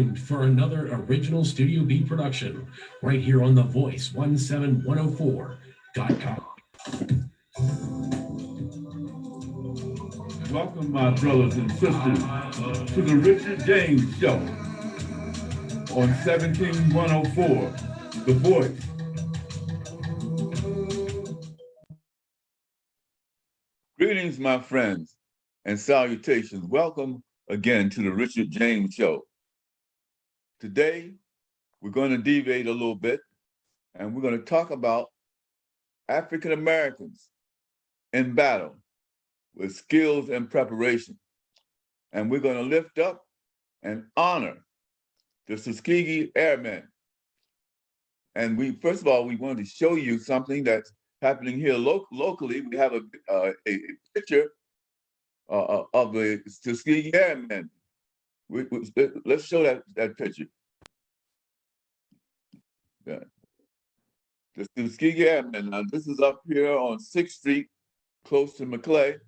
tuned for another original Studio B production right here on the Voice 17104.com. Welcome, my brothers and sisters, to the Richard James Show on 17104, The Voice. Greetings, my friends, and salutations. Welcome again to the Richard James Show. Today, we're going to deviate a little bit, and we're going to talk about African Americans in battle with skills and preparation. And we're going to lift up and honor the Tuskegee Airmen. And first of all, we want to show you something that's happening here locally. We have a picture of the Tuskegee Airmen. Let's show that picture. Yeah. The Tuskegee Airmen. Now, this is up here on 6th Street, close to Maclay.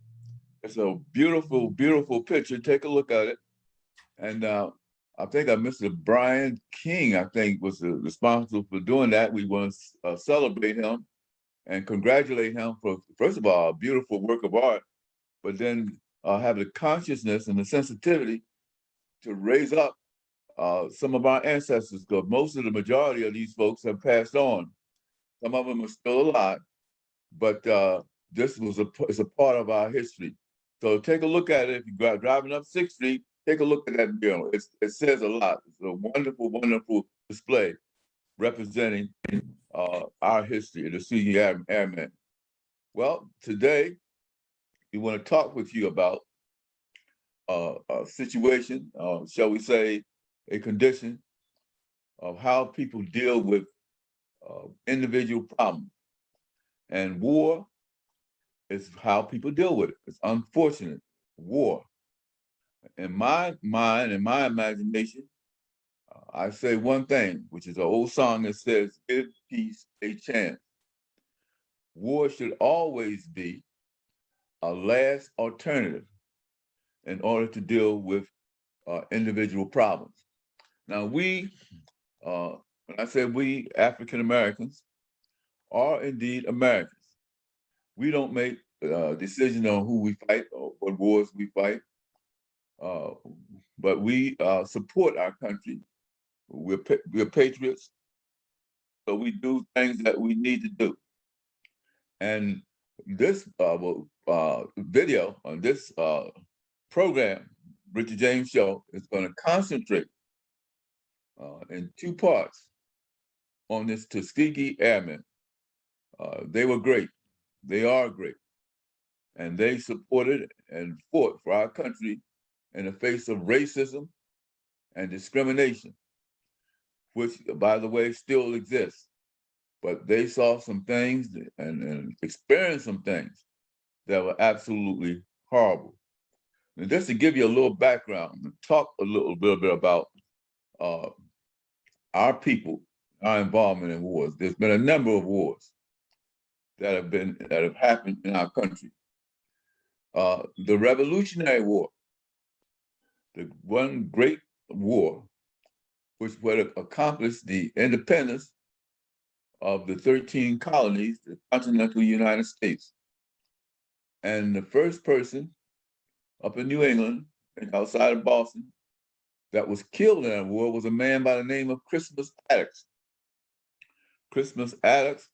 It's a beautiful, beautiful picture. Take a look at it. And I think Mr. Brian King, I think, was responsible for doing that. We want to celebrate him and congratulate him for, first of all, a beautiful work of art, but then have the consciousness and the sensitivity to raise up some of our ancestors, because the majority of these folks have passed on. Some of them are still alive, but this is a part of our history. So take a look at it. If you're driving up 6th Street, take a look at that mural. It says a lot. It's a wonderful, wonderful display representing our history, the Tuskegee Airmen. Well, today we want to talk with you about a situation, shall we say, a condition of how people deal with individual problems. And war is how people deal with it. It's unfortunate. War. In my mind, in my imagination, I say one thing, which is an old song that says, give peace a chance. War should always be a last alternative in order to deal with individual problems. Now, when I say we, African Americans, are indeed Americans. We don't make decisions on who we fight or what wars we fight, but we support our country. We're patriots, so we do things that we need to do. And this video on this program, Richard James Show, is going to concentrate in two parts on this Tuskegee Airmen. They were great. They are great. And they supported and fought for our country in the face of racism and discrimination, which, by the way, still exists. But they saw some things and experienced some things that were absolutely horrible. And just to give you a little background and talk a little bit about our people, our involvement in wars. There's been a number of wars that have happened in our country. The Revolutionary War, the one great war, which would accomplish the independence of the 13 colonies, the continental United States. And the first person up in New England, outside of Boston, that was killed in that war was a man by the name of Crispus Attucks. Crispus Attucks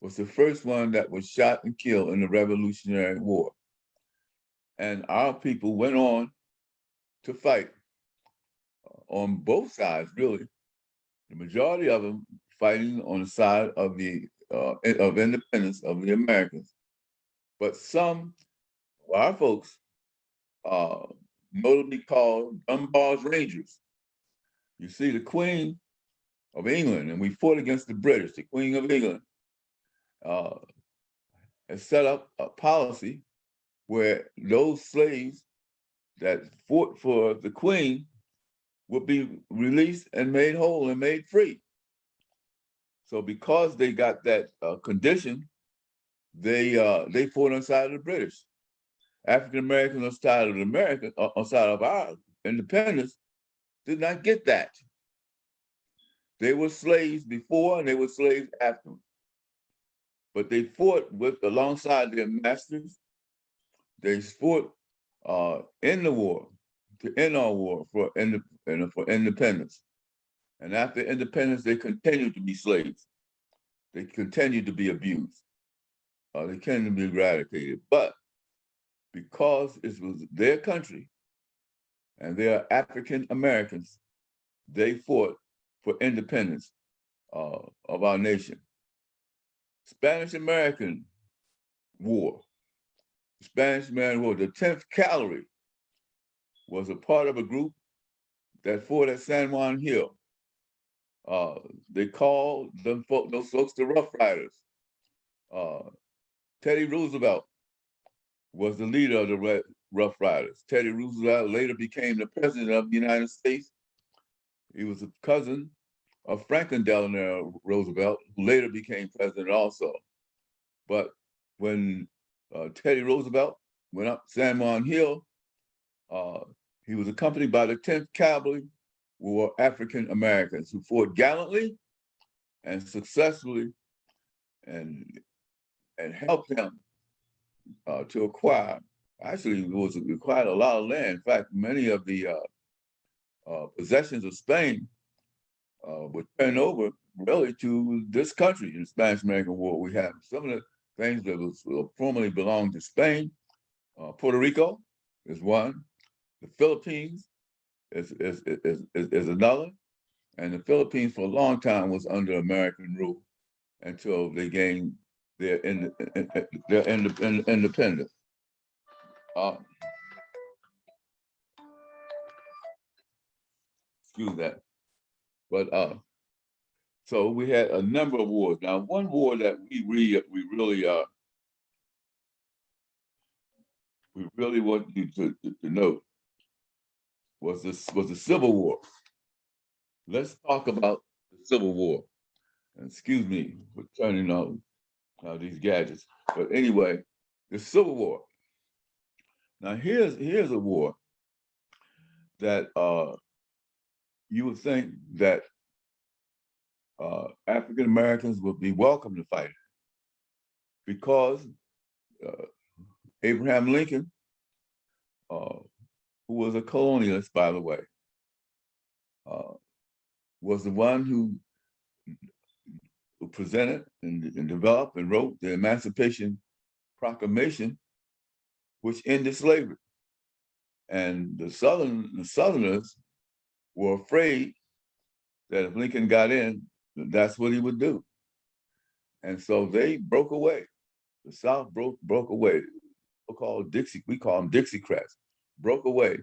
was the first one that was shot and killed in the Revolutionary War. And our people went on to fight on both sides, really. The majority of them fighting on the side of of independence of the Americans. But some of our folks, notably called Dunbar's Rangers. You see, the Queen of England, and we fought against the British, the Queen of England, has set up a policy where those slaves that fought for the Queen would be released and made whole and made free. So because they got that condition, they fought on the side of the British. African Americans on the side of our independence did not get that. They were slaves before and they were slaves after. But they fought alongside their masters. They fought in the war to end our war for independence. And after independence, they continued to be slaves. They continued to be abused. They continued to be eradicated. But because it was their country and they are African Americans, they fought for independence of our nation. Spanish American War, Spanish American War, the 10th Cavalry was a part of a group that fought at San Juan Hill. They called those folks the Rough Riders. Teddy Roosevelt was the leader of the Rough Riders. Teddy Roosevelt later became the president of the United States. He was a cousin of Franklin Delano Roosevelt, who later became president also. But when Teddy Roosevelt went up San Juan Hill, he was accompanied by the 10th Cavalry, who were African Americans who fought gallantly and successfully and helped him to acquire. Actually, it was quite a lot of land. In fact, many of the possessions of Spain were turned over really to this country in the Spanish-American War. We have some of the things that was formerly belonged to Spain. Puerto Rico is one. The Philippines is another. And the Philippines for a long time was under American rule until they gained their independence. Excuse that. But so we had a number of wars. Now, one war that we really want you to note was the Civil War. Let's talk about the Civil War. And excuse me for turning on these gadgets, but anyway, the Civil War. Now, here's a war that you would think that African Americans would be welcome to fight because Abraham Lincoln, who was a colonialist, by the way, was the one who presented and developed and wrote the Emancipation Proclamation, which ended slavery. And the Southerners were afraid that if Lincoln got in, that's what he would do. And so they broke away. The South broke away. We call them Dixiecrats, broke away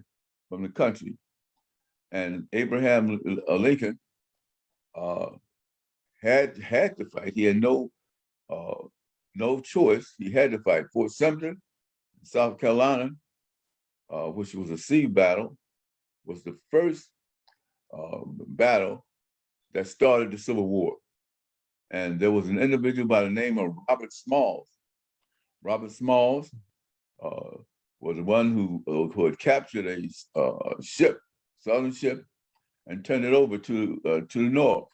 from the country. And Abraham Lincoln had to fight. He had no choice. He had to fight. Fort Sumter, South Carolina, which was a sea battle, was the first battle that started the Civil War. And there was an individual by the name of Robert Smalls. Robert Smalls was the one who had captured a ship, Southern ship, and turned it over to the North.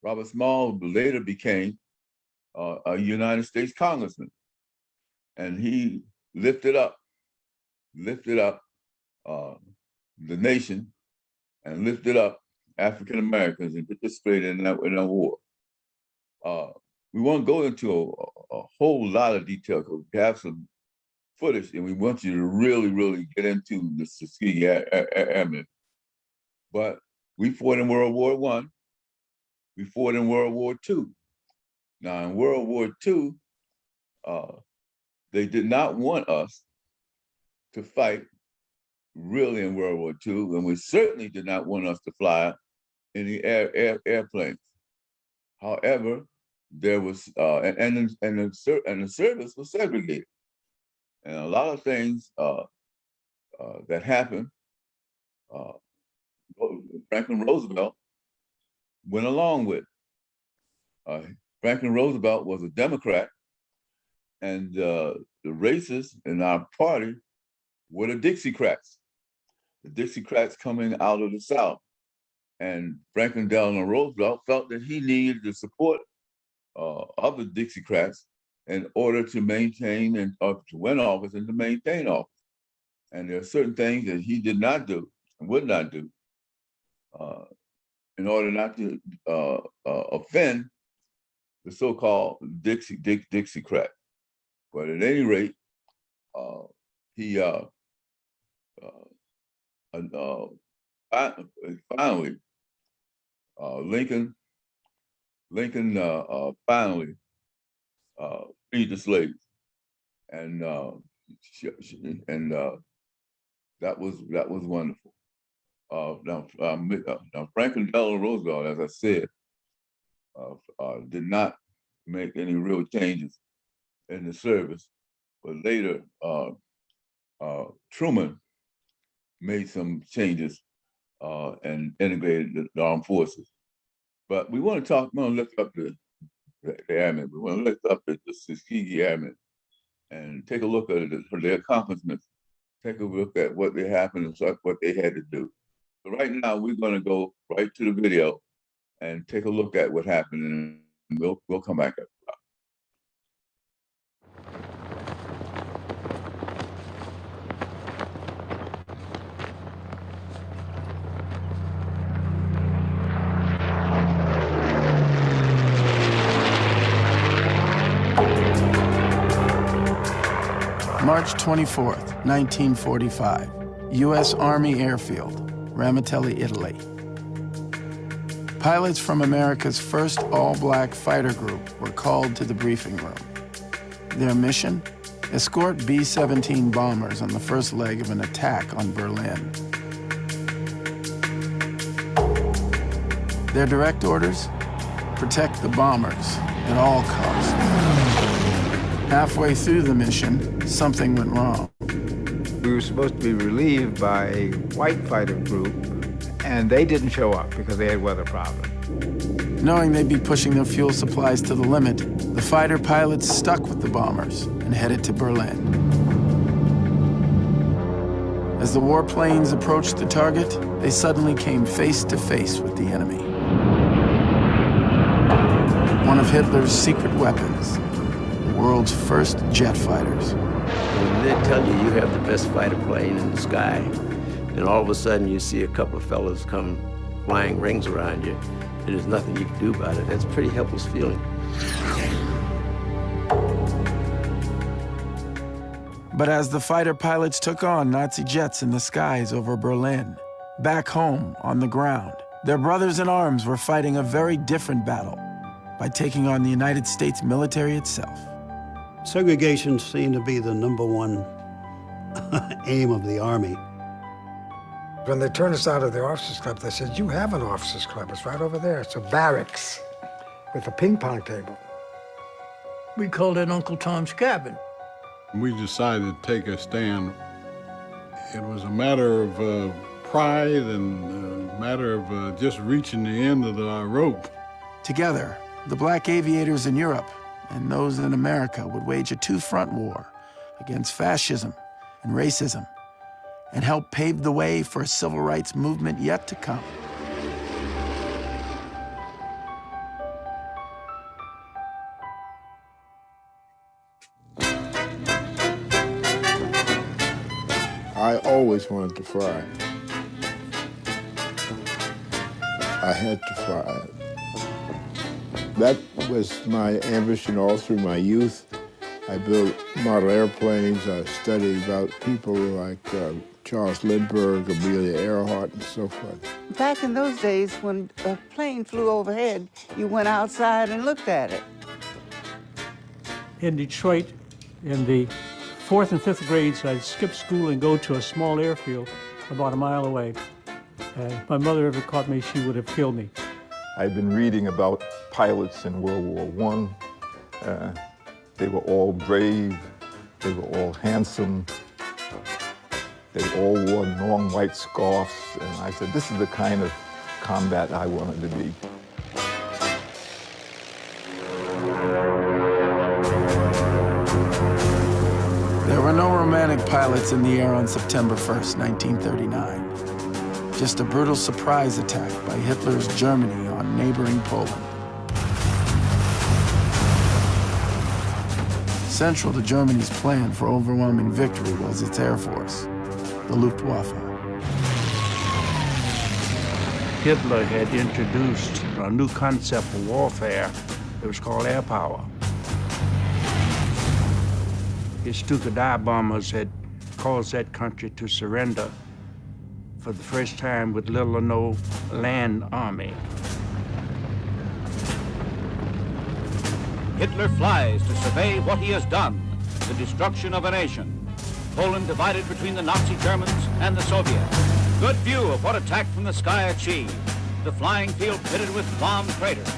Robert Smalls later became a United States congressman, and he lifted up the nation and lifted up African Americans and participated in that war. We won't go into a whole lot of detail because we have some footage and we want you to really get into the Tuskegee Airmen. But we fought in World War I. We fought in World War II. Now in World War II, they did not want us to fight really in World War II, and we certainly did not want us to fly any airplanes. However, there was and the service was segregated, and a lot of things that happened. Franklin Roosevelt went along with. Franklin Roosevelt was a Democrat, and the racists in our party were the Dixiecrats. The Dixiecrats coming out of the South. And Franklin Delano Roosevelt felt that he needed the support of the Dixiecrats in order to maintain and to win office and to maintain office. And there are certain things that he did not do and would not do in order not to offend the so-called Dixiecrat. But at any rate, he finally, Lincoln finally freed the slaves, and that was wonderful. Now Franklin Delano Roosevelt, as I said, did not make any real changes in the service, but later Truman made some changes and integrated the armed forces. But we want to look up the airmen. We want to look up the Tuskegee Airmen and take a look at their accomplishments. Take a look at what they happened and what they had to do. So right now, we're going to go right to the video and take a look at what happened, and we'll come back up. March 24th, 1945, U.S. Army Airfield, Ramitelli, Italy. Pilots from America's first all-black fighter group were called to the briefing room. Their mission? Escort B-17 bombers on the first leg of an attack on Berlin. Their direct orders? Protect the bombers at all costs. Halfway through the mission, something went wrong. We were supposed to be relieved by a white fighter group, and they didn't show up because they had weather problems. Knowing they'd be pushing their fuel supplies to the limit, the fighter pilots stuck with the bombers and headed to Berlin. As the warplanes approached the target, they suddenly came face to face with the enemy. One of Hitler's secret weapons, the world's first jet fighters. When they tell you you have the best fighter plane in the sky, and all of a sudden you see a couple of fellas come flying rings around you, and there's nothing you can do about it, that's a pretty helpless feeling. But as the fighter pilots took on Nazi jets in the skies over Berlin, back home on the ground, their brothers in arms were fighting a very different battle by taking on the United States military itself. Segregation seemed to be the #1 aim of the Army. When they turned us out of the officers' club, they said, "You have an officers' club. It's right over there. It's a barracks with a ping pong table." We called it Uncle Tom's Cabin. We decided to take a stand. It was a matter of pride and a matter of just reaching the end of our rope. Together, the black aviators in Europe and those in America would wage a two-front war against fascism and racism and help pave the way for a civil rights movement yet to come. I always wanted to fly. I had to fly. That was my ambition all through my youth. I built model airplanes. I studied about people like Charles Lindbergh, Amelia Earhart, and so forth. Back in those days, when a plane flew overhead, you went outside and looked at it. In Detroit, in the 4th and 5th grades, I'd skip school and go to a small airfield about a mile away. If my mother ever caught me, she would have killed me. I've been reading about pilots in World War I. They were all brave, they were all handsome, they all wore long white scarves, and I said, this is the kind of combat I wanted to be. There were no romantic pilots in the air on September 1st, 1939. just a brutal surprise attack by Hitler's Germany on neighboring Poland. Central to Germany's plan for overwhelming victory was its air force, the Luftwaffe. Hitler had introduced a new concept of warfare. It was called air power. His Stuka dive bombers had caused that country to surrender for the first time with little or no land army. Hitler flies to survey what he has done, the destruction of a nation. Poland divided between the Nazi Germans and the Soviets. Good view of what attack from the sky achieved. The flying field pitted with bomb craters.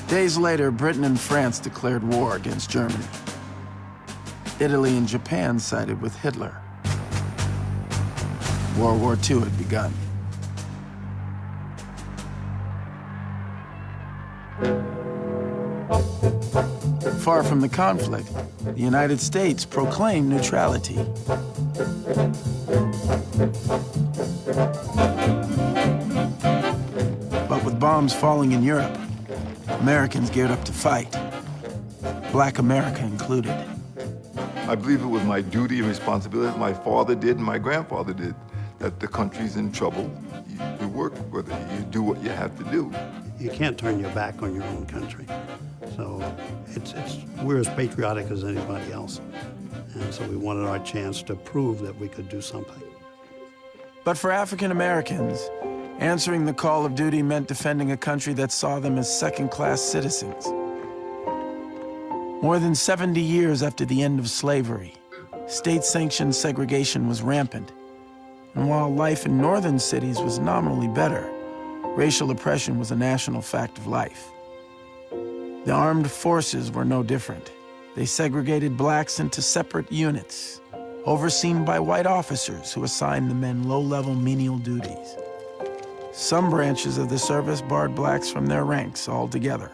Days later, Britain and France declared war against Germany. Italy and Japan sided with Hitler. World War II had begun. Far from the conflict, the United States proclaimed neutrality. But with bombs falling in Europe, Americans geared up to fight, Black America included. I believe it was my duty and responsibility, as my father did and my grandfather did, that the country's in trouble. You work with it, you do what you have to do. You can't turn your back on your own country. So we're as patriotic as anybody else. And so we wanted our chance to prove that we could do something. But for African Americans, answering the call of duty meant defending a country that saw them as second-class citizens. More than 70 years after the end of slavery, state-sanctioned segregation was rampant. And while life in northern cities was nominally better, racial oppression was a national fact of life. The armed forces were no different. They segregated blacks into separate units, overseen by white officers who assigned the men low-level menial duties. Some branches of the service barred blacks from their ranks altogether.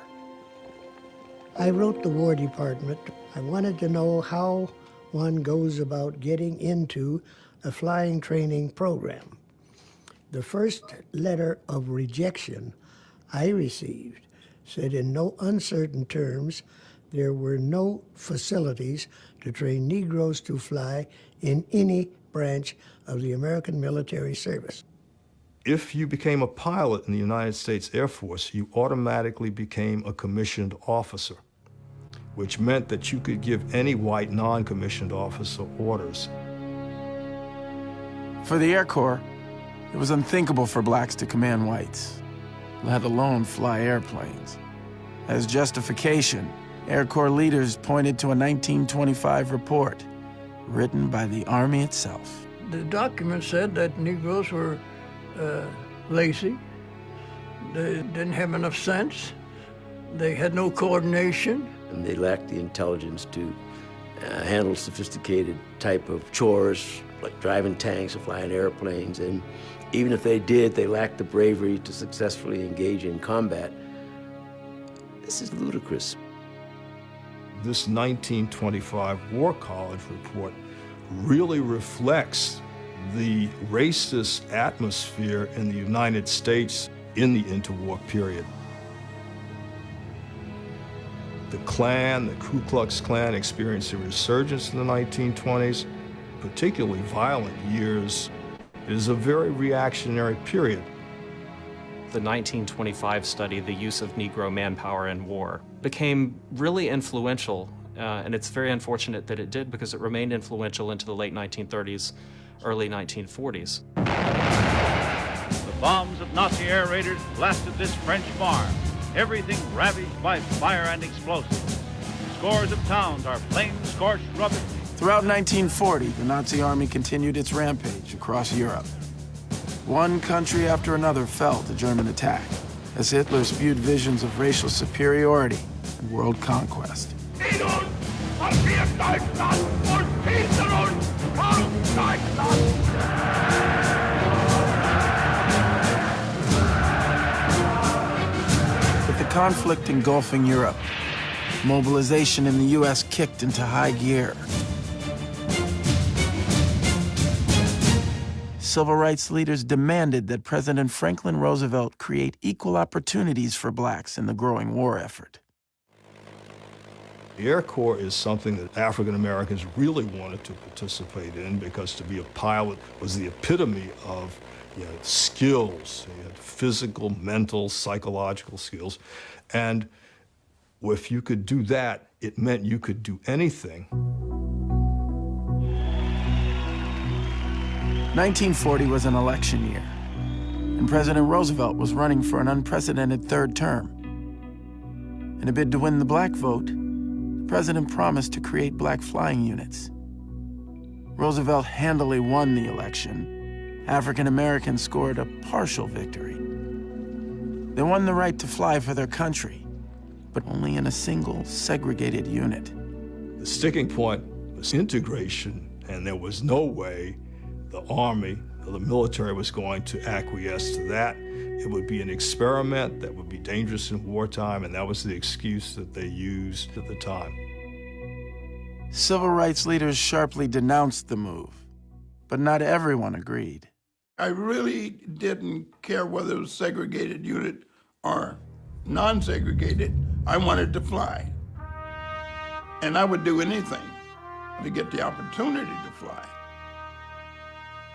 I wrote the War Department. I wanted to know how one goes about getting into a flying training program. The first letter of rejection I received said in no uncertain terms there were no facilities to train Negroes to fly in any branch of the American military service. If you became a pilot in the United States Air Force, you automatically became a commissioned officer, which meant that you could give any white non-commissioned officer orders. For the Air Corps, it was unthinkable for blacks to command whites, let alone fly airplanes. As justification, Air Corps leaders pointed to a 1925 report written by the Army itself. The document said that Negroes were lazy, they didn't have enough sense, they had no coordination. And they lacked the intelligence to handle sophisticated type of chores, like driving tanks or flying airplanes. And even if they did, they lacked the bravery to successfully engage in combat. This is ludicrous. This 1925 War College report really reflects the racist atmosphere in the United States in the interwar period. The Klan, the Ku Klux Klan, experienced a resurgence in the 1920s, particularly violent years. It is a very reactionary period. The 1925 study, The Use of Negro Manpower in War, became really influential, and it's very unfortunate that it did because it remained influential into the late 1930s, early 1940s. The bombs of Nazi air raiders blasted this French farm, everything ravaged by fire and explosives. Scores of towns are flame-scorched rubble. Throughout 1940, the Nazi army continued its rampage across Europe. One country after another fell to German attack as Hitler spewed visions of racial superiority and world conquest. With the conflict engulfing Europe, mobilization in the U.S. kicked into high gear. civil rights leaders demanded that President Franklin Roosevelt create equal opportunities for blacks in the growing war effort. The Air Corps is something that African Americans really wanted to participate in because to be a pilot was the epitome of skills, physical, mental, psychological skills. And if you could do that, it meant you could do anything. 1940 was an election year, and President Roosevelt was running for an unprecedented third term. In a bid to win the black vote, the president promised to create black flying units. Roosevelt handily won the election. African Americans scored a partial victory. They won the right to fly for their country, but only in a single segregated unit. The sticking point was integration, and there was no way the Army or the military was going to acquiesce to that. It would be an experiment that would be dangerous in wartime, and that was the excuse that they used at the time. Civil rights leaders sharply denounced the move, but not everyone agreed. I really didn't care whether it was segregated unit or non-segregated. I wanted to fly. And I would do anything to get the opportunity to fly.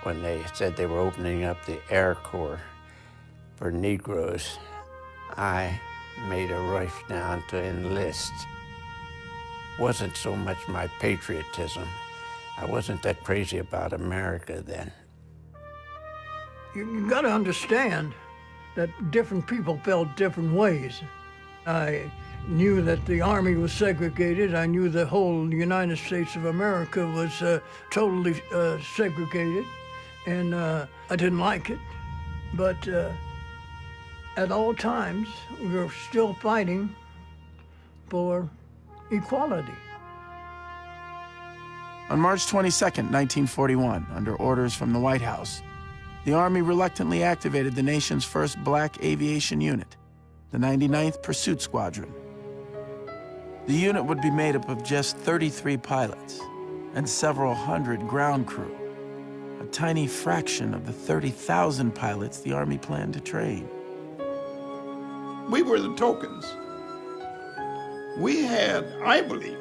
When they said they were opening up the Air Corps for Negroes, I made a rush down to enlist. Wasn't so much my patriotism. I wasn't that crazy about America then. You got to understand that different people felt different ways. I knew that the Army was segregated. I knew the whole United States of America was totally segregated, and I didn't like it. But at all times, we were still fighting for equality. On March 22, 1941, under orders from the White House, the Army reluctantly activated the nation's first black aviation unit, the 99th Pursuit Squadron. The unit would be made up of just 33 pilots and several hundred ground crew, a tiny fraction of the 30,000 pilots the Army planned to train. We were the tokens. We had, I believe,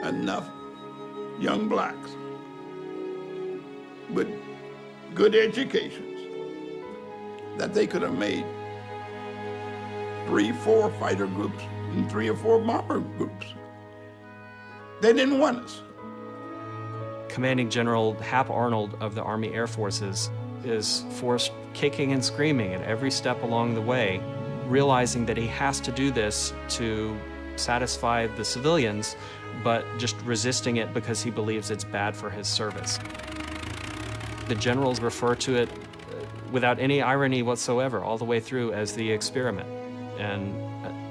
enough young blacks with good educations that they could have made 3, 4 fighter groups and 3 or 4 bomber groups. They didn't want us. Commanding General Hap Arnold of the Army Air Forces is forced kicking and screaming at every step along the way, realizing that he has to do this to satisfy the civilians, but just resisting it because he believes it's bad for his service. The generals refer to it without any irony whatsoever all the way through as the experiment. And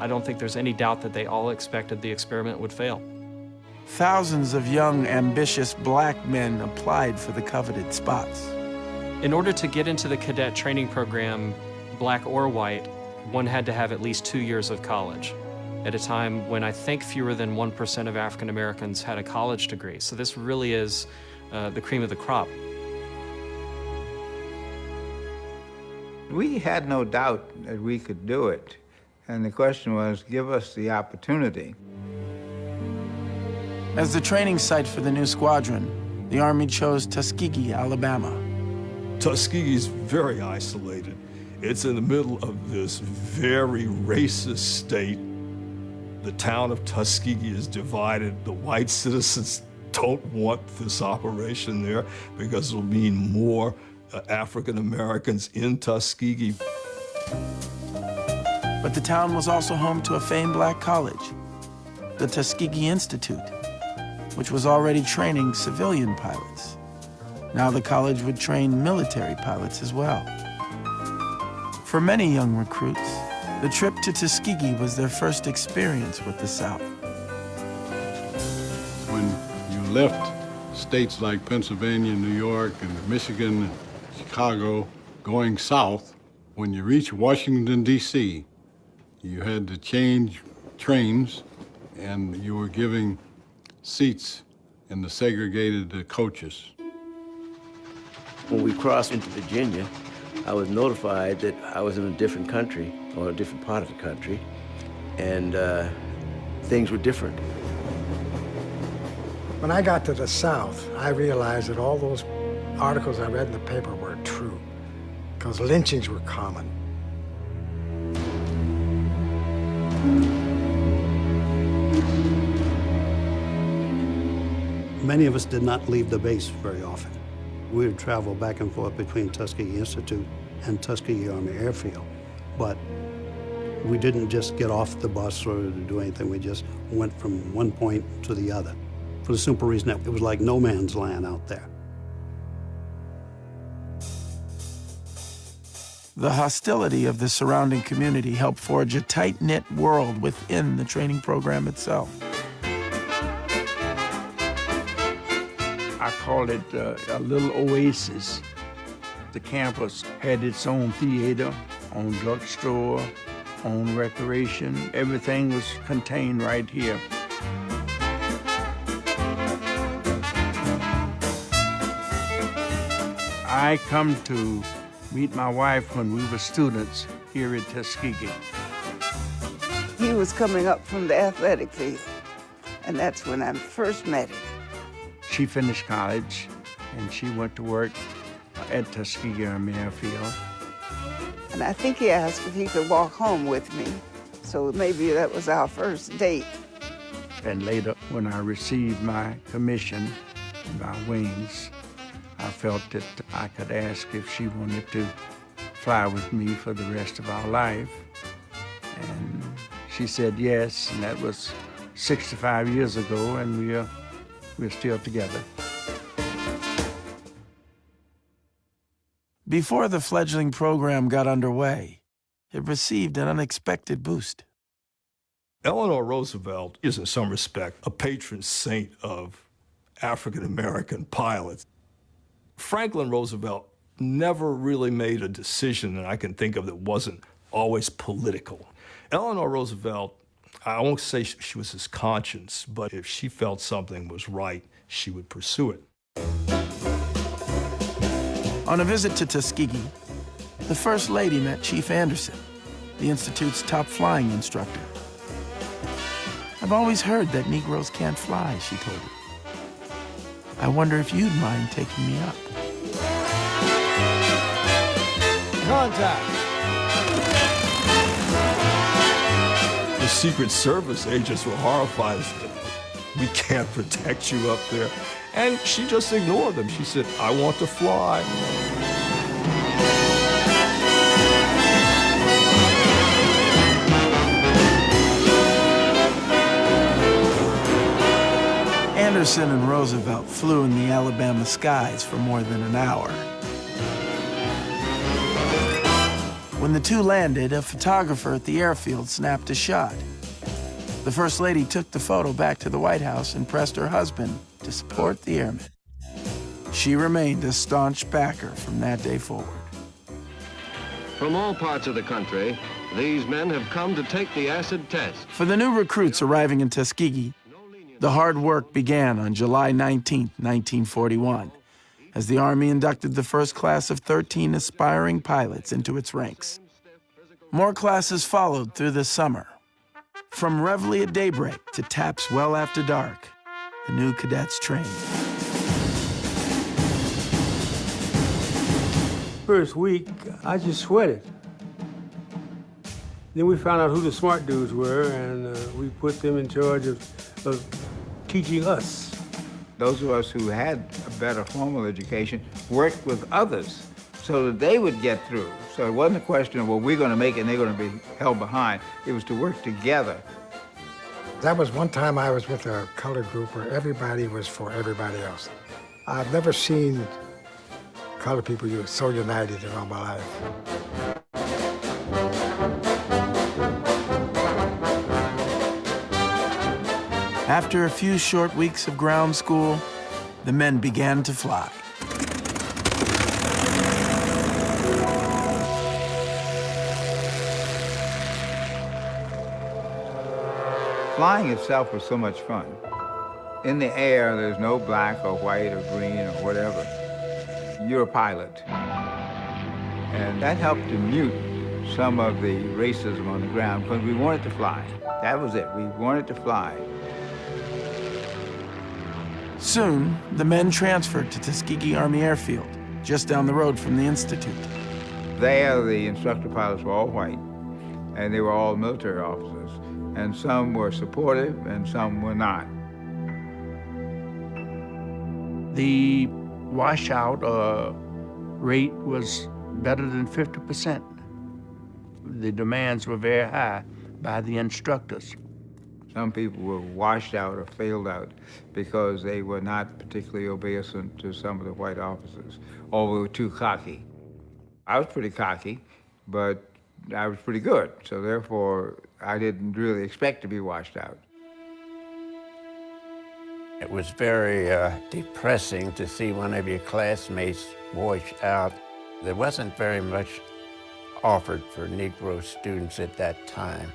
I don't think there's any doubt that they all expected the experiment would fail. Thousands of young, ambitious black men applied for the coveted spots. In order to get into the cadet training program, black or white, one had to have at least 2 years of college, at a time when I think fewer than 1% of African Americans had a college degree. So this really is the cream of the crop. We had no doubt that we could do it. And the question was, give us the opportunity. As the training site for the new squadron, the Army chose Tuskegee, Alabama. Tuskegee is very isolated. It's in the middle of this very racist state. The town of Tuskegee is divided. The white citizens don't want this operation there because it'll mean more African Americans in Tuskegee. But the town was also home to a famed black college, the Tuskegee Institute, which was already training civilian pilots. Now the college would train military pilots as well. For many young recruits, the trip to Tuskegee was their first experience with the South. When you left states like Pennsylvania, New York, and Michigan, Chicago, going south, when you reached Washington, D.C., you had to change trains, and you were giving seats in the segregated coaches. When we crossed into Virginia, I was notified that I was in a different country, or a different part of the country, and things were different. When I got to the South, I realized that all those articles I read in the paper were true, because lynchings were common. Many of us did not leave the base very often. We would travel back and forth between Tuskegee Institute and Tuskegee Army Airfield. But we didn't just get off the bus or do anything. We just went from one point to the other, for the simple reason that it was like no man's land out there. The hostility of the surrounding community helped forge a tight-knit world within the training program itself. I call it a little oasis. The campus had its own theater, own drugstore, own recreation. Everything was contained right here. I come to meet my wife when we were students here at Tuskegee. He was coming up from the athletic field, and that's when I first met him. She finished college, and she went to work at Tuskegee Army Airfield. And I think he asked if he could walk home with me, so maybe that was our first date. And later, when I received my commission, my wings, I felt that I could ask if she wanted to fly with me for the rest of our life. And she said yes, and that was 65 years ago, and we're still together. Before the fledgling program got underway, it received an unexpected boost. Eleanor Roosevelt is, in some respect, a patron saint of African-American pilots. Franklin Roosevelt never really made a decision that I can think of that wasn't always political. Eleanor Roosevelt, I won't say she was his conscience, but if she felt something was right, she would pursue it. On a visit to Tuskegee, the First Lady met Chief Anderson, the Institute's top flying instructor. I've always heard that Negroes can't fly, she told him. I wonder if you'd mind taking me up. Contact. The Secret Service agents were horrified. We can't protect you up there. And she just ignored them. She said, I want to fly. Anderson and Roosevelt flew in the Alabama skies for more than an hour. When the two landed, a photographer at the airfield snapped a shot. The First Lady took the photo back to the White House and pressed her husband to support the airmen. She remained a staunch backer from that day forward. From all parts of the country, these men have come to take the acid test. For the new recruits arriving in Tuskegee, the hard work began on July 19, 1941, as the Army inducted the first class of 13 aspiring pilots into its ranks. More classes followed through the summer. From reveille at daybreak to taps well after dark, the new cadets trained. First week, I just sweated. Then we found out who the smart dudes were, and we put them in charge of teaching us. Those of us who had a better formal education worked with others so that they would get through. So it wasn't a question of, well, we're going to make it and they're going to be held behind. It was to work together. That was one time I was with a colored group where everybody was for everybody else. I've never seen colored people so united in all my life. After a few short weeks of ground school, the men began to fly. Flying itself was so much fun. In the air, there's no black or white or green or whatever. you're a pilot. And that helped to mute some of the racism on the ground because we wanted to fly. That was it. We wanted to fly. Soon, the men transferred to Tuskegee Army Airfield, just down the road from the Institute. There, the instructor pilots were all white, and they were all military officers. And some were supportive, and some were not. The washout rate was better than 50%. The demands were very high by the instructors. Some people were washed out or failed out because they were not particularly obeisant to some of the white officers, or were too cocky. I was pretty cocky, but I was pretty good, so therefore I didn't really expect to be washed out. It was very depressing to see one of your classmates wash out. There wasn't very much offered for Negro students at that time,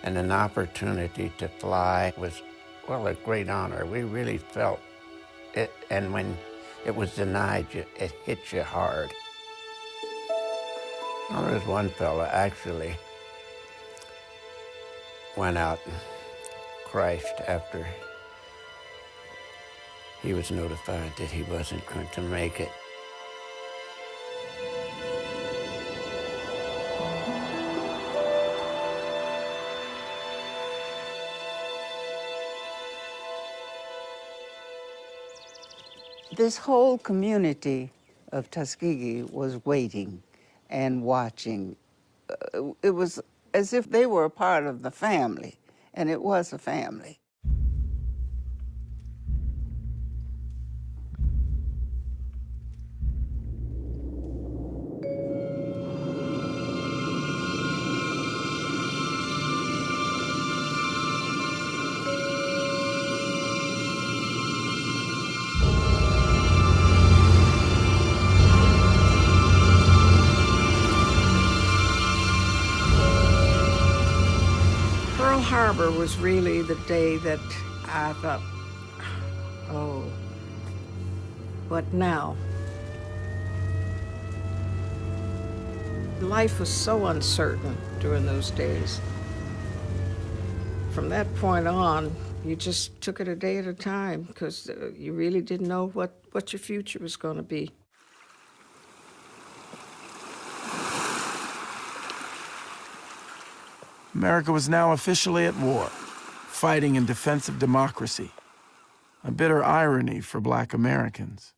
and an opportunity to fly was, well, a great honor. We really felt it, and when it was denied you, it hit you hard. Well, there was one fella actually went out and crashed after he was notified that he wasn't going to make it. This whole community of Tuskegee was waiting and watching. It was as if they were a part of the family, and it was a family. Pearl Harbor was really the day that I thought, oh, what now? Life was so uncertain during those days. From that point on, you just took it a day at a time because you really didn't know what your future was going to be. America was now officially at war, fighting in defense of democracy. A bitter irony for Black Americans.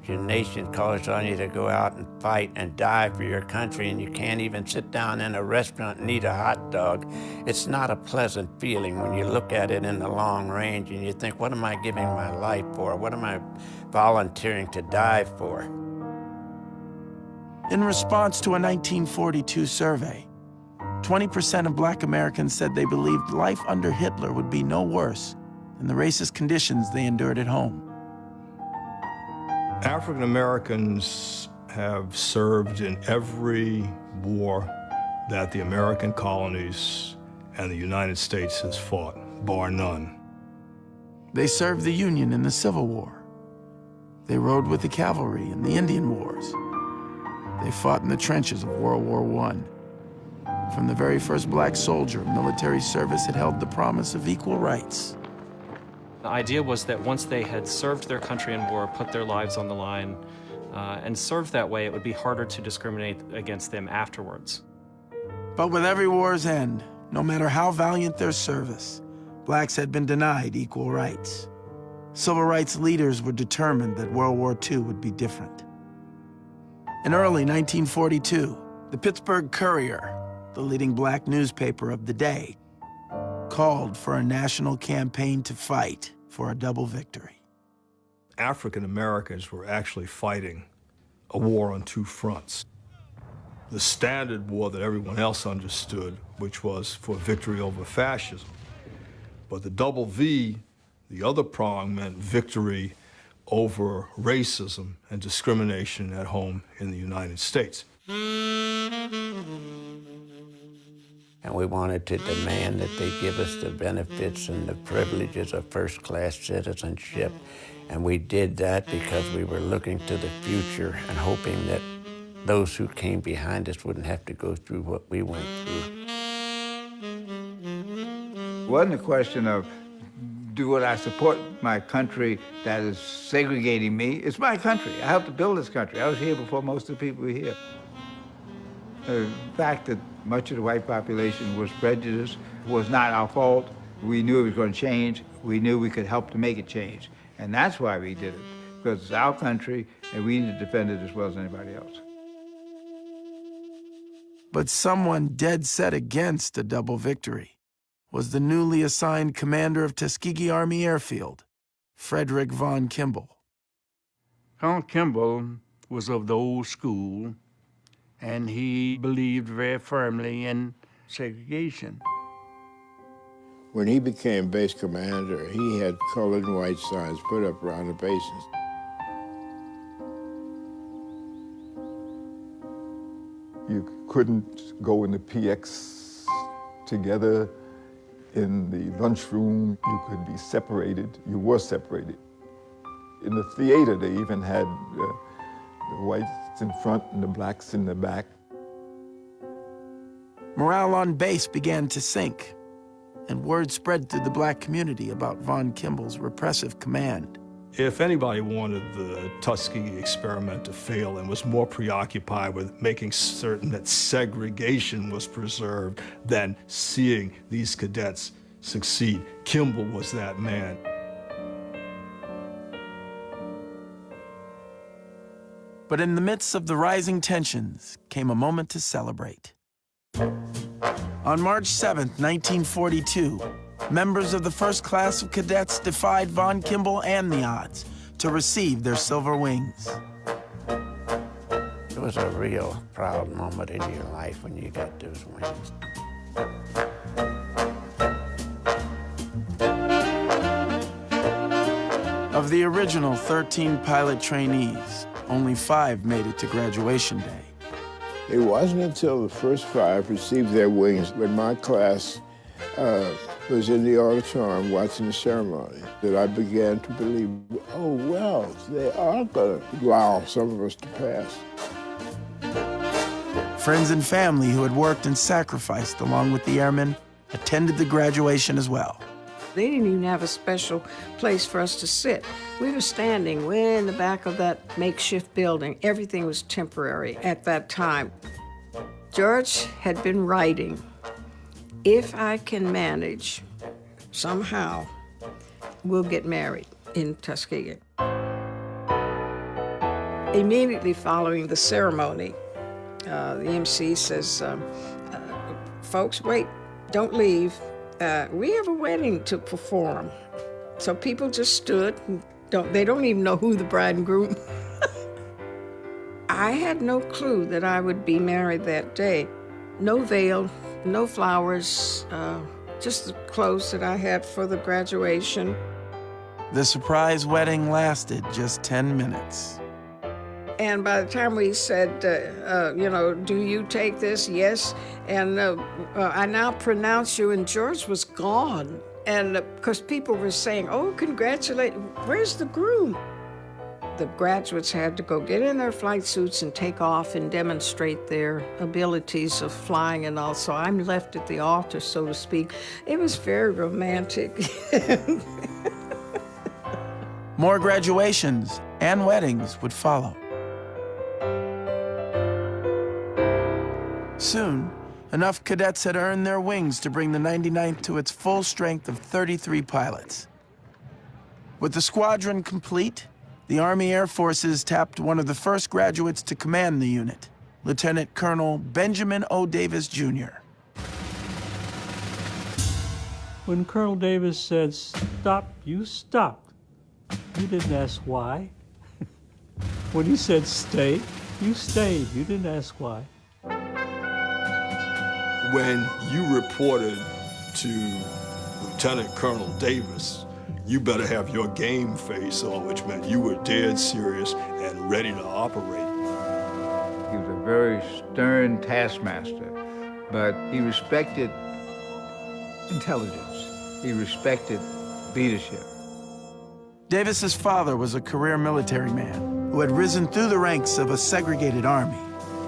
Your nation calls on you to go out and fight and die for your country, and you can't even sit down in a restaurant and eat a hot dog. It's not a pleasant feeling when you look at it in the long range and you think, what am I giving my life for? What am I volunteering to die for? In response to a 1942 survey, 20% of Black Americans said they believed life under Hitler would be no worse than the racist conditions they endured at home. African Americans have served in every war that the American colonies and the United States has fought, bar none. They served the Union in the Civil War. They rode with the cavalry in the Indian Wars. They fought in the trenches of World War I. From the very first Black soldier, military service had held the promise of equal rights. The idea was that once they had served their country in war, put their lives on the line, and served that way, it would be harder to discriminate against them afterwards. But with every war's end, no matter how valiant their service, Blacks had been denied equal rights. Civil rights leaders were determined that World War II would be different. In early 1942, the Pittsburgh Courier, the leading Black newspaper of the day, called for a national campaign to fight for a double victory. African Americans were actually fighting a war on two fronts. The standard war that everyone else understood, which was for victory over fascism. But the double V, the other prong, meant victory over racism and discrimination at home in the United States. And we wanted to demand that they give us the benefits and the privileges of first-class citizenship. And we did that because we were looking to the future and hoping that those who came behind us wouldn't have to go through what we went through. It wasn't a question of, would I support my country that is segregating me? It's my country. I helped to build this country. I was here before most of the people were here. The fact that much of the white population was prejudiced was not our fault. We knew it was going to change. We knew we could help to make it change. And that's why we did it, because it's our country and we need to defend it as well as anybody else. But someone dead set against a double victory was the newly assigned commander of Tuskegee Army Airfield, Frederick Von Kimball. Colonel Kimball was of the old school, and he believed very firmly in segregation. When he became base commander, he had colored and white signs put up around the bases. You couldn't go in the PX together. In the lunchroom, you could be separated. You were separated. In the theater, they even had the whites in front and the blacks in the back. Morale on base began to sink, and word spread through the black community about Von Kimball's repressive command. If anybody wanted the Tuskegee experiment to fail and was more preoccupied with making certain that segregation was preserved than seeing these cadets succeed, Kimball was that man. But in the midst of the rising tensions came a moment to celebrate. On March 7th, 1942, members of the first class of cadets defied Von Kimball and the odds to receive their silver wings. It was a real proud moment in your life when you got those wings. Of the original 13 pilot trainees, only 5 made it to graduation day. It wasn't until the first 5 received their wings when my class was in the auditorium watching the ceremony that I began to believe, oh, well, they are going to allow some of us to pass. Friends and family who had worked and sacrificed along with the airmen attended the graduation as well. They didn't even have a special place for us to sit. We were standing way in the back of that makeshift building. Everything was temporary at that time. George had been writing, if I can manage, somehow, we'll get married in Tuskegee. Immediately following the ceremony, the MC says, folks, wait, don't leave. We have a wedding to perform. So people just stood, and they don't even know who the bride and groom. I had no clue that I would be married that day. No veil, no flowers, just the clothes that I had for the graduation. The surprise wedding lasted just 10 minutes. And by the time we said, do you take this? Yes. And I now pronounce you, and George was gone. And because people were saying, oh, congratulate, where's the groom? The graduates had to go get in their flight suits and take off and demonstrate their abilities of flying and all. So I'm left at the altar, so to speak. It was very romantic. More graduations and weddings would follow. Soon, enough cadets had earned their wings to bring the 99th to its full strength of 33 pilots. With the squadron complete, the Army Air Forces tapped one of the first graduates to command the unit, Lieutenant Colonel Benjamin O. Davis, Jr. When Colonel Davis said, stop, you stopped. You didn't ask why. When he said stay, you stayed. You didn't ask why. When you reported to Lieutenant Colonel Davis, you better have your game face on, which meant you were dead serious and ready to operate. He was a very stern taskmaster. but he respected intelligence. He respected leadership. Davis's father was a career military man who had risen through the ranks of a segregated army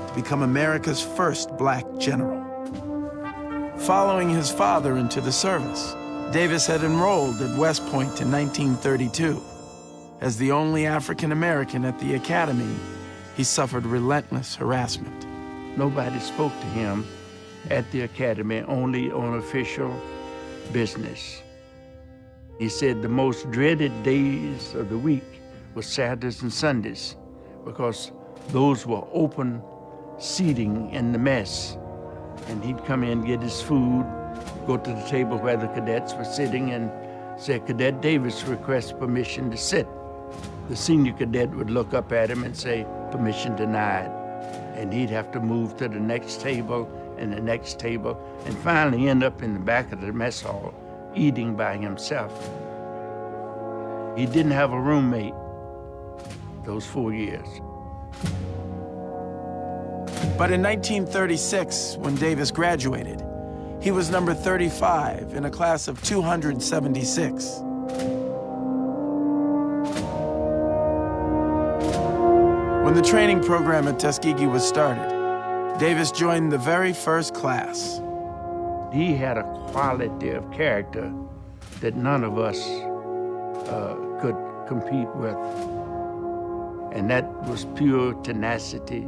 to become America's first black general. Following his father into the service, Davis had enrolled at West Point in 1932. As the only African American at the academy, he suffered relentless harassment. Nobody spoke to him at the academy, only on official business. He said the most dreaded days of the week were Saturdays and Sundays because those were open seating in the mess. And he'd come in, get his food, go to the table where the cadets were sitting and say, Cadet Davis requests permission to sit. The senior cadet would look up at him and say, permission denied. And he'd have to move to the next table and the next table and finally end up in the back of the mess hall eating by himself. He didn't have a roommate those 4 years. But in 1936, when Davis graduated, he was number 35 in a class of 276. When the training program at Tuskegee was started, Davis joined the very first class. He had a quality of character that none of us could compete with. And that was pure tenacity,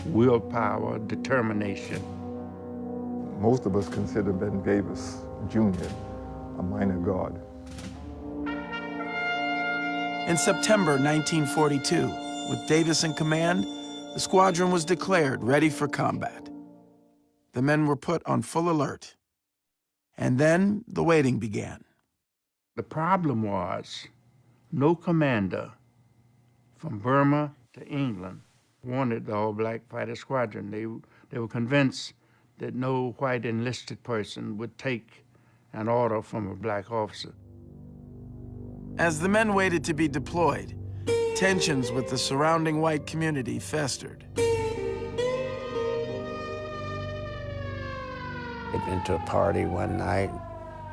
willpower, determination. Most of us consider Ben Davis Jr. a minor god. In September 1942, with Davis in command, the squadron was declared ready for combat. The men were put on full alert. And then the waiting began. The problem was no commander from Burma to England wanted the all-black fighter squadron. They were convinced that no white enlisted person would take an order from a black officer. As the men waited to be deployed, tensions with the surrounding white community festered. I'd been to a party one night,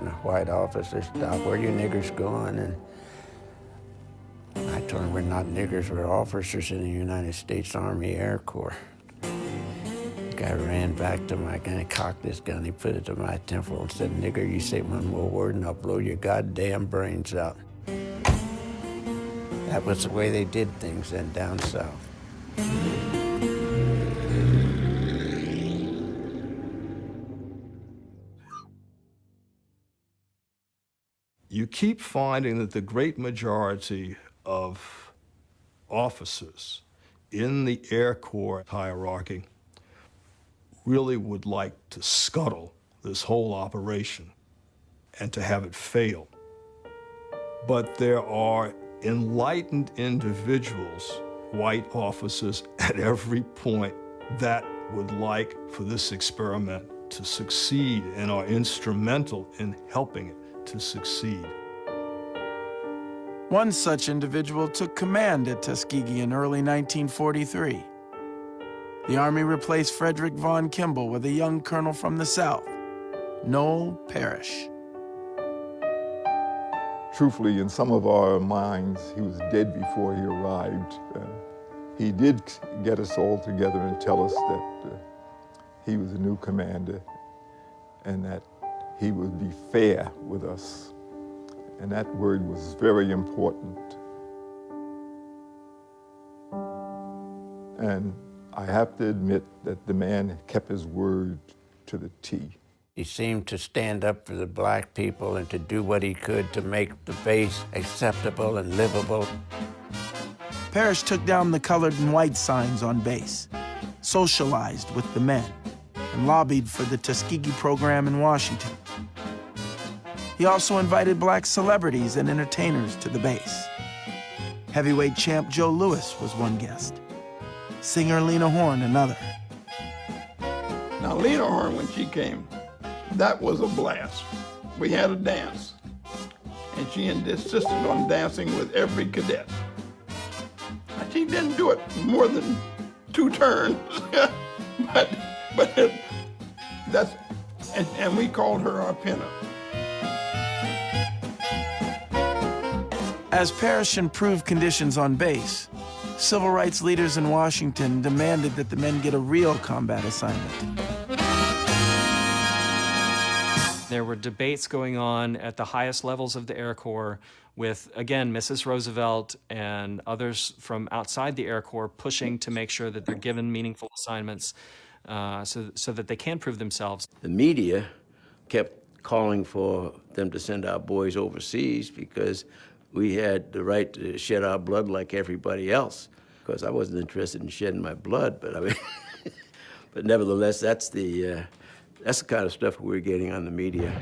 and a white officer stopped, "Where you niggers going?" And I told him, "We're not niggers, we're officers in the United States Army Air Corps." The guy ran back to my gun, he cocked his gun, he put it to my temple and said, "Nigger, you say one more word and I'll blow your goddamn brains out." That was the way they did things then down south. You keep finding that the great majority of officers in the Air Corps hierarchy really would like to scuttle this whole operation and to have it fail. But there are enlightened individuals, white officers at every point, that would like for this experiment to succeed and are instrumental in helping it to succeed. One such individual took command at Tuskegee in early 1943. The Army replaced Frederick Von Kimball with a young colonel from the South, Noel Parrish. Truthfully, in some of our minds, he was dead before he arrived. He did get us all together and tell us that he was a new commander and that he would be fair with us. And that word was very important. And I have to admit that the man kept his word to the T. He seemed to stand up for the black people and to do what he could to make the base acceptable and livable. Parrish took down the colored and white signs on base, socialized with the men, and lobbied for the Tuskegee program in Washington. He also invited black celebrities and entertainers to the base. Heavyweight champ Joe Louis was one guest. Singer Lena Horne another. Now, Lena Horne, when she came, that was a blast. We had a dance, and she insisted on dancing with every cadet. She didn't do it more than 2 turns, but And we called her our pinup. As Parrish improved conditions on base, civil rights leaders in Washington demanded that the men get a real combat assignment. There were debates going on at the highest levels of the Air Corps with, again, Mrs. Roosevelt and others from outside the Air Corps pushing to make sure that they're given meaningful assignments so that they can prove themselves. The media kept calling for them to send our boys overseas because we had the right to shed our blood like everybody else. Of course, I wasn't interested in shedding my blood, but I mean, but nevertheless, that's the kind of stuff we were getting on the media.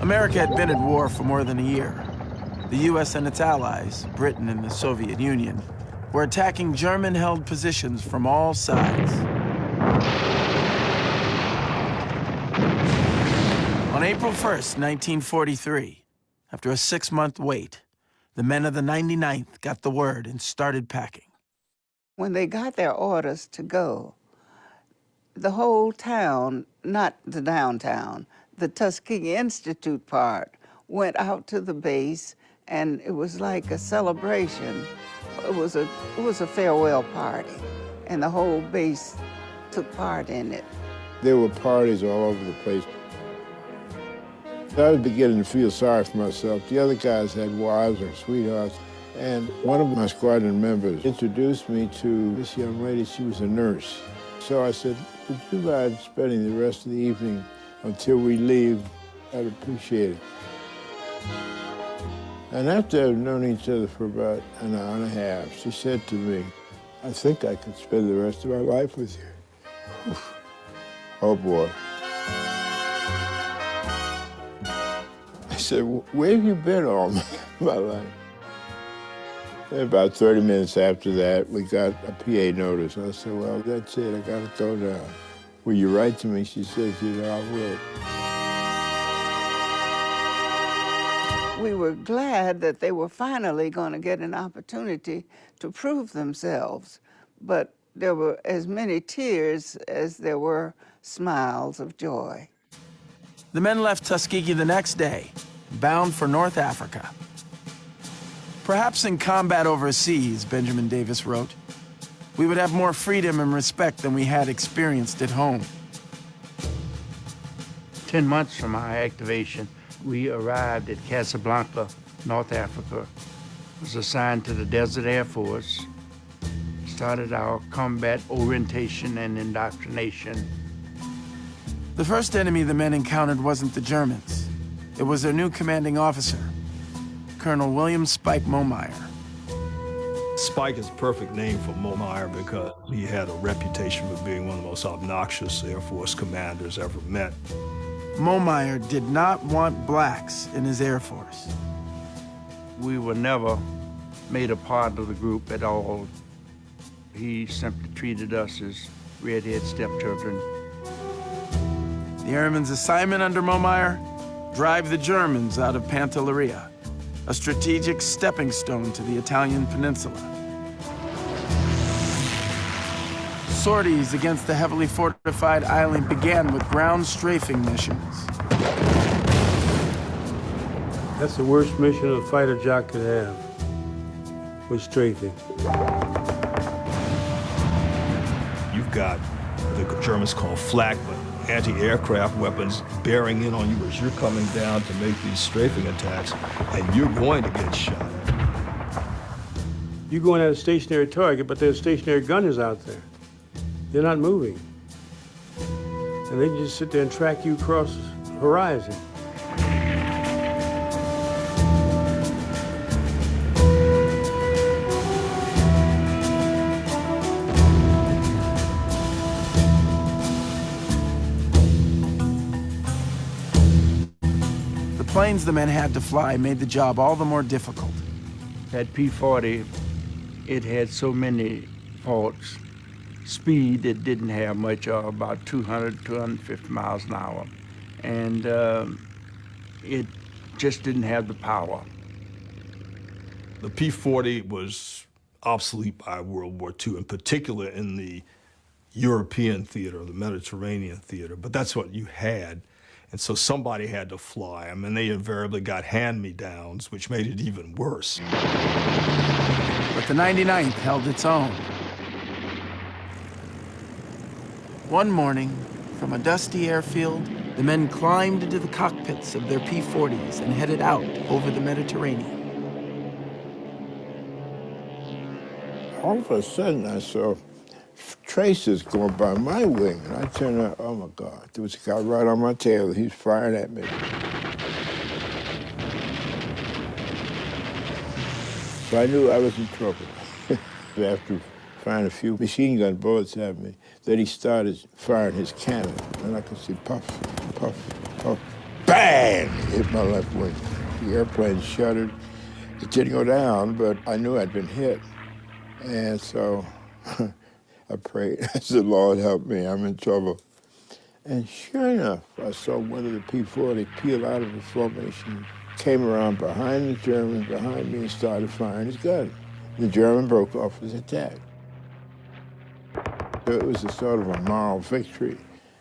America had been at war for more than a year. The U.S. and its allies, Britain and the Soviet Union, were attacking German-held positions from all sides. On April 1st, 1943, after a 6-month wait, the men of the 99th got the word and started packing. When they got their orders to go, the whole town, not the downtown, the Tuskegee Institute part, went out to the base, and it was like a celebration. It was a farewell party, and the whole base took part in it. There were parties all over the place. I was beginning to feel sorry for myself. The other guys had wives or sweethearts, and one of my squadron members introduced me to this young lady. She was a nurse. So I said, would you mind spending the rest of the evening until we leave? I'd appreciate it. And after knowing each other for about an hour and a half, she said to me, I think I could spend the rest of my life with you. Oh, boy. I said, where have you been all my life? And about 30 minutes after that, we got a PA notice. I said, well, that's it. I got to go now. Will you write to me? She says, I will. We were glad that they were finally going to get an opportunity to prove themselves, but there were as many tears as there were smiles of joy. The men left Tuskegee the next day, bound for North Africa. Perhaps in combat overseas, Benjamin Davis wrote, we would have more freedom and respect than we had experienced at home. 10 months from our activation, we arrived at Casablanca, North Africa, was assigned to the Desert Air Force, started our combat orientation and indoctrination. The first enemy the men encountered wasn't the Germans. It was their new commanding officer, Colonel William Spike Momeyer. Spike is a perfect name for Momeyer because he had a reputation for being one of the most obnoxious Air Force commanders ever met. Momeyer did not want blacks in his Air Force. We were never made a part of the group at all. He simply treated us as redhead stepchildren. The airmen's assignment under Momeyer? Drive the Germans out of Pantelleria, a strategic stepping stone to the Italian peninsula. Sorties against the heavily fortified island began with ground strafing missions. That's the worst mission a fighter jock could have, was strafing. You've got the Germans call flak, but anti-aircraft weapons bearing in on you as you're coming down to make these strafing attacks, and you're going to get shot. You're going at a stationary target, but there's stationary gunners out there. They're not moving. And they just sit there and track you across the horizon. The planes the men had to fly made the job all the more difficult. That P-40, it had so many faults. Speed, it didn't have much of, about 200, 250 miles an hour. And it just didn't have the power. The P-40 was obsolete by World War II, in particular in the European theater, the Mediterranean theater, but that's what you had. And so somebody had to fly them, and they invariably got hand-me-downs, which made it even worse. But the 99th held its own. One morning, from a dusty airfield, the men climbed into the cockpits of their P-40s and headed out over the Mediterranean. All of a sudden, I saw traces going by my wing, and I turned out, oh my God, there was a guy right on my tail. He's firing at me. So I knew I was in trouble. After firing a few machine gun bullets at me, then he started firing his cannon, and I could see puff, puff, puff, bang! It hit my left wing. The airplane shuddered. It didn't go down, but I knew I'd been hit. And so I prayed. I said, Lord, help me, I'm in trouble. And sure enough, I saw one of the P-40 peel out of the formation, came around behind the German, behind me, and started firing his gun. The German broke off his attack. So it was a sort of a moral victory.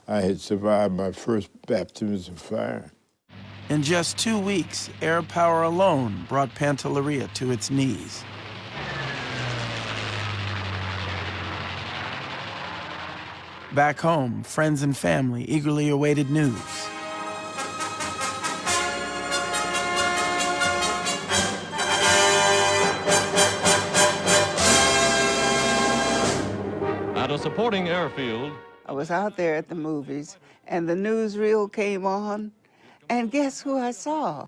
I had survived my first baptism of fire. In just 2 weeks, air power alone brought Pantelleria to its knees. Back home, friends and family eagerly awaited news. At a supporting airfield, I was out there at the movies, and the newsreel came on, and guess who I saw?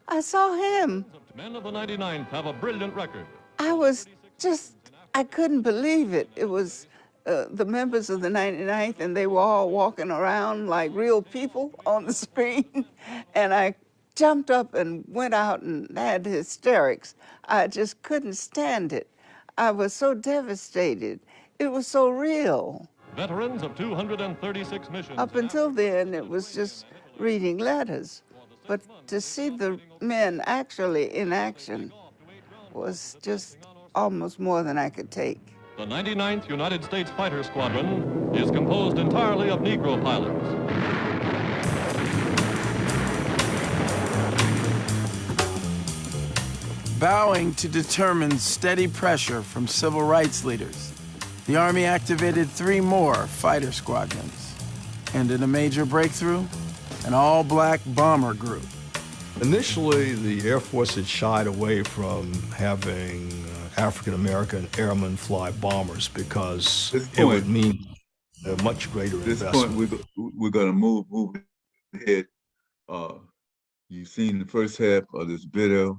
I saw him. men of the 99th have a brilliant record. I was just, I couldn't believe it. It was the members of the 99th, and they were all walking around like real people on the screen. And I jumped up and went out and had hysterics. I just couldn't stand it. I was so devastated. It was so real. Veterans of 236 missions. Up until then, it was just reading letters. But to see the men actually in action was just almost more than I could take. The 99th United States Fighter Squadron is composed entirely of Negro pilots. Bowing to determined steady pressure from civil rights leaders, the Army activated 3 more fighter squadrons. And in a major breakthrough, an all-black bomber group. Initially, the Air Force had shied away from having African-American airmen fly bombers because it would mean a much greater investment. At this point, we're going to move ahead. You've seen the first half of this video,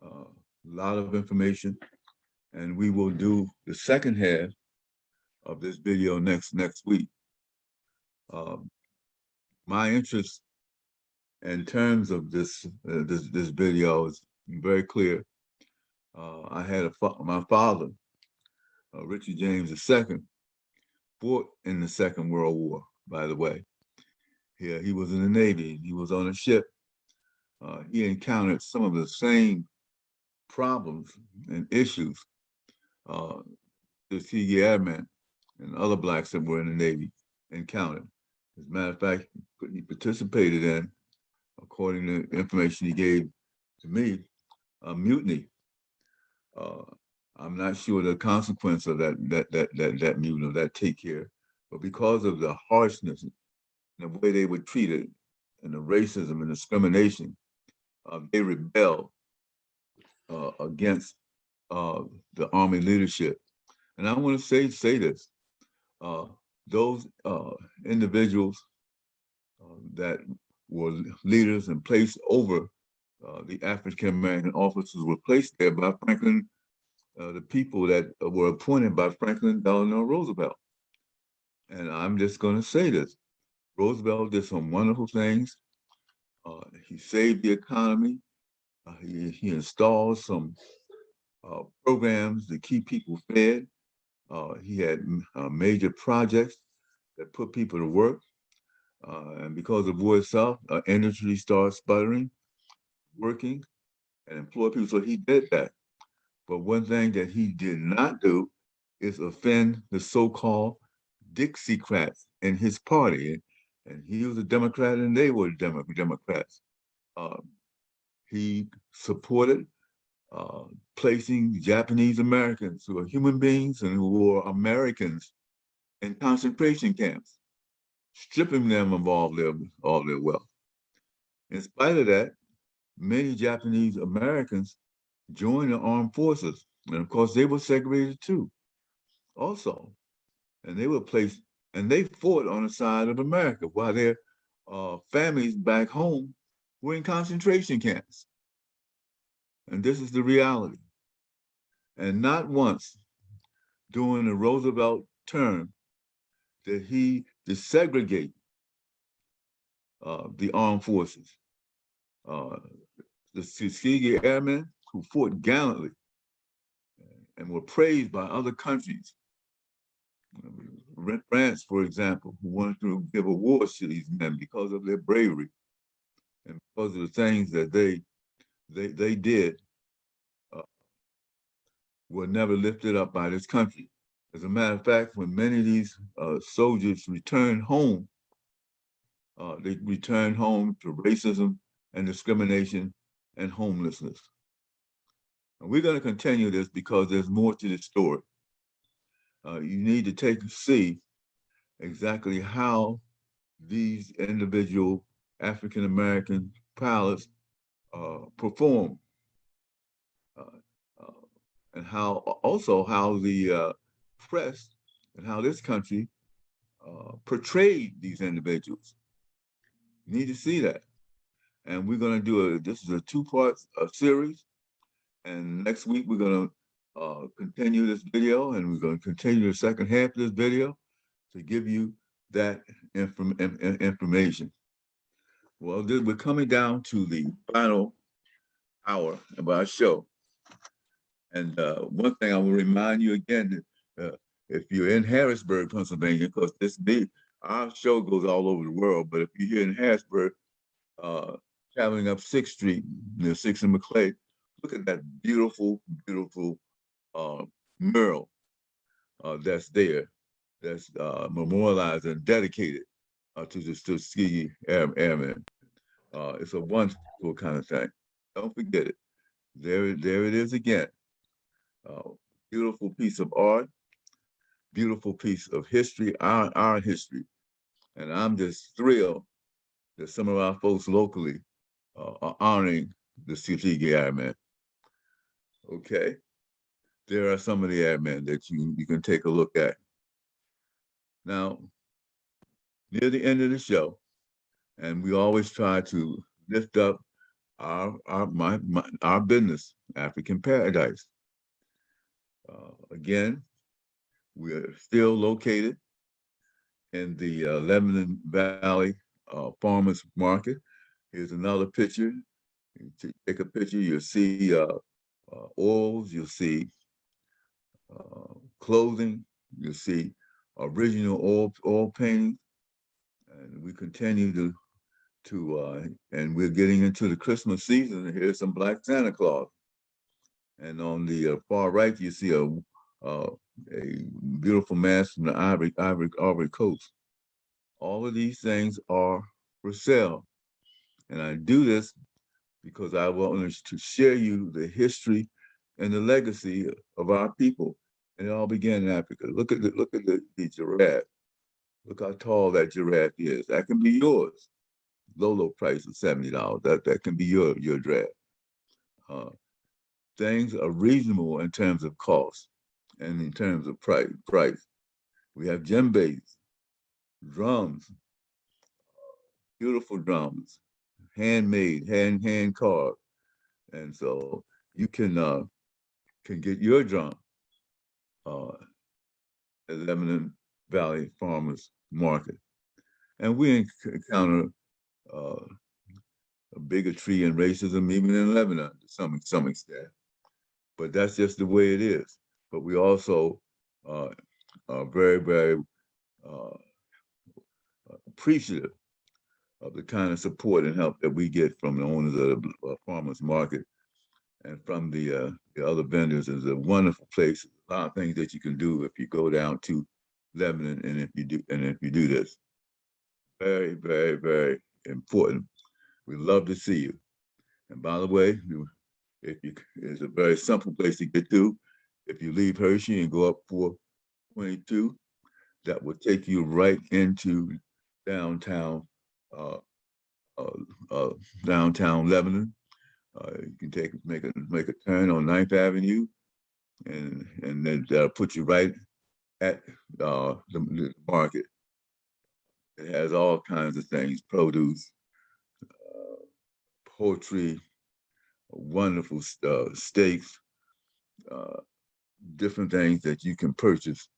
a lot of information, and we will do the second half of this video next week. My interest in terms of this video is very clear. I had my father, Richard James II, fought in the Second World War, by the way. He was in the Navy. He was on a ship. He encountered some of the same problems and issues the Tuskegee Airmen and other blacks that were in the Navy encountered. As a matter of fact, he participated in, according to the information he gave to me, a mutiny. I'm not sure the consequence of that mutiny, of that take care, but because of the harshness and the way they were treated and the racism and discrimination, they rebelled against the Army leadership. And I want to say this, those individuals that were leaders and placed over the African-American officers were placed there by Franklin, the people that were appointed by Franklin Delano Roosevelt. And I'm just going to say this. Roosevelt did some wonderful things. He saved the economy. He installed some programs to keep people fed. He had major projects that put people to work. And because of war itself, industry started sputtering, working, and employ people. So he did that. But one thing that he did not do is offend the so-called Dixiecrats in his party. And he was a Democrat and they were Democrats. He supported placing Japanese Americans who are human beings and who were Americans in concentration camps, stripping them of all their wealth. In spite of that, many Japanese Americans joined the armed forces. And of course, they were segregated too, also. And they were placed, and they fought on the side of America while their families back home were in concentration camps. And this is the reality. And not once during the Roosevelt term did he desegregate the armed forces. The Tuskegee Airmen who fought gallantly and were praised by other countries. France, for example, who wanted to give awards to these men because of their bravery and because of the things that they did, were never lifted up by this country. As a matter of fact, when many of these soldiers returned home, they returned home to racism and discrimination and homelessness. And we're going to continue this because there's more to the story. You need to see exactly how these individual African-American pilots perform, and how the press and how this country portrayed these individuals. You need to see that. And we're going to do this is a two-part series. And next week, we're going to continue this video, and we're going to continue the second half of this video to give you that information. Well, we're coming down to the final hour of our show. And one thing I will remind you again, if you're in Harrisburg, Pennsylvania, because our show goes all over the world, but if you're here in Harrisburg, traveling up 6th Street, near 6th and Maclay, look at that beautiful, beautiful mural that's there, that's memorialized and dedicated to the Tuskegee Airmen. It's a wonderful kind of thing. Don't forget it. There it is again. Beautiful piece of art, beautiful piece of history, our history. And I'm just thrilled that some of our folks locally are honoring the Tuskegee Airmen. Okay, there are some of the airmen that you can take a look at. Now, near the end of the show, and we always try to lift up our business, African Paradise. Again, we're still located in the Lebanon Valley Farmers Market. Here's another picture. You take a picture, you'll see oils, you'll see clothing, you'll see original oil paintings, and we continue to and we're getting into the Christmas season. And here's some Black Santa Claus, and on the far right you see a beautiful mask from the Ivory Coast. All of these things are for sale, and I do this because I want to share you the history and the legacy of our people. And it all began in Africa. Look at the giraffe. Look how tall that giraffe is. That can be yours. Low price of $70. That can be your giraffe. Things are reasonable in terms of cost and in terms of price. We have djembes, drums, beautiful drums, handmade, hand carved, and so you can get your drum at Lebanon Valley Farmers Market, and we encounter bigotry and racism even in Lebanon to some extent, but that's just the way it is. But we also are very, very appreciative of the kind of support and help that we get from the owners of the farmers market. and from the other vendors. It's a wonderful place. A lot of things that you can do if you go down to Lebanon, and if you do this. Very, very, very important. We'd love to see you. And by the way, it's a very simple place to get to. If you leave Hershey and go up 422, that will take you right into downtown downtown Lebanon. You can make a turn on 9th Avenue, and then that'll put you right at the market. It has all kinds of things: produce, poultry, wonderful steaks, different things that you can purchase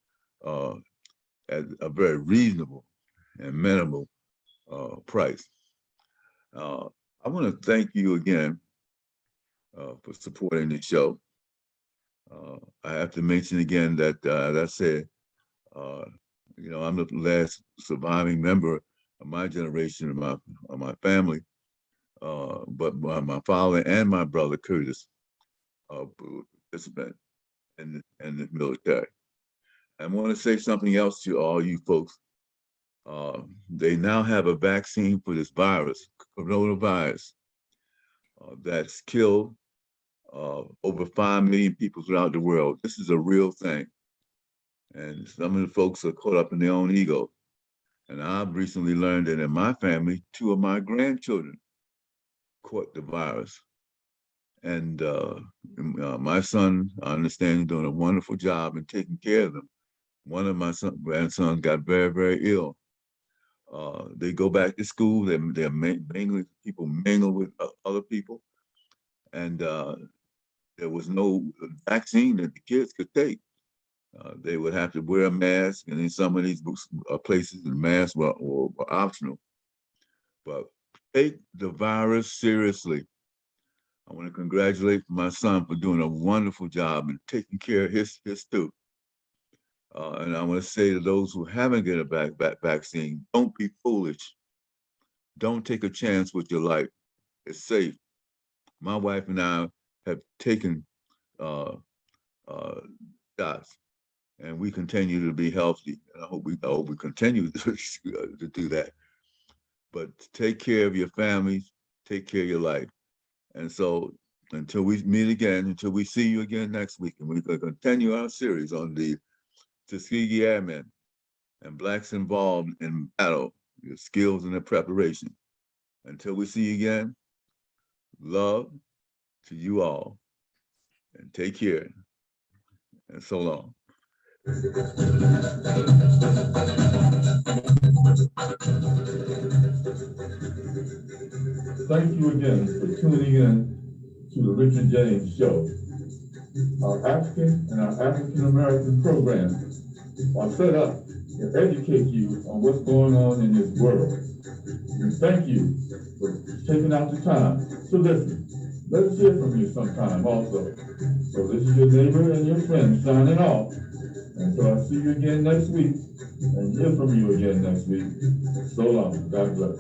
at a very reasonable and minimal price. I want to thank you again for supporting the show. I have to mention again that, as I said, I'm the last surviving member of my generation of my family, but my father and my brother Curtis participant in the military. I want to say something else to all you folks. They now have a vaccine for this virus, coronavirus, that's killed over 5 million people throughout the world. This is a real thing. And some of the folks are caught up in their own ego. And I've recently learned that in my family, 2 of my grandchildren caught the virus. And my son, I understand, is doing a wonderful job in taking care of them. One of my grandsons got very, very ill. They go back to school. They're mingling, people mingle with other people. And there was no vaccine that the kids could take. They would have to wear a mask, and in some of these places, the masks were optional. But take the virus seriously. I want to congratulate my son for doing a wonderful job and taking care of his too. And I want to say to those who haven't get a vaccine, don't be foolish. Don't take a chance with your life. It's safe. My wife and I have taken shots, and we continue to be healthy. And I hope we continue to do that. But take care of your families, take care of your life. And so until we meet again, until we see you again next week, and we're going to continue our series on the Tuskegee Airmen and Blacks involved in battle, their skills and their preparation. Until we see you again, love to you all, and take care, and so long. Thank you again for tuning in to the Richard James Show. Our African and our African American programs are set up to educate you on what's going on in this world. And thank you for taking out the time to listen. Let's hear from you sometime also. So this is your neighbor and your friend signing off. And so I'll see you again next week and hear from you again next week. So long. God bless.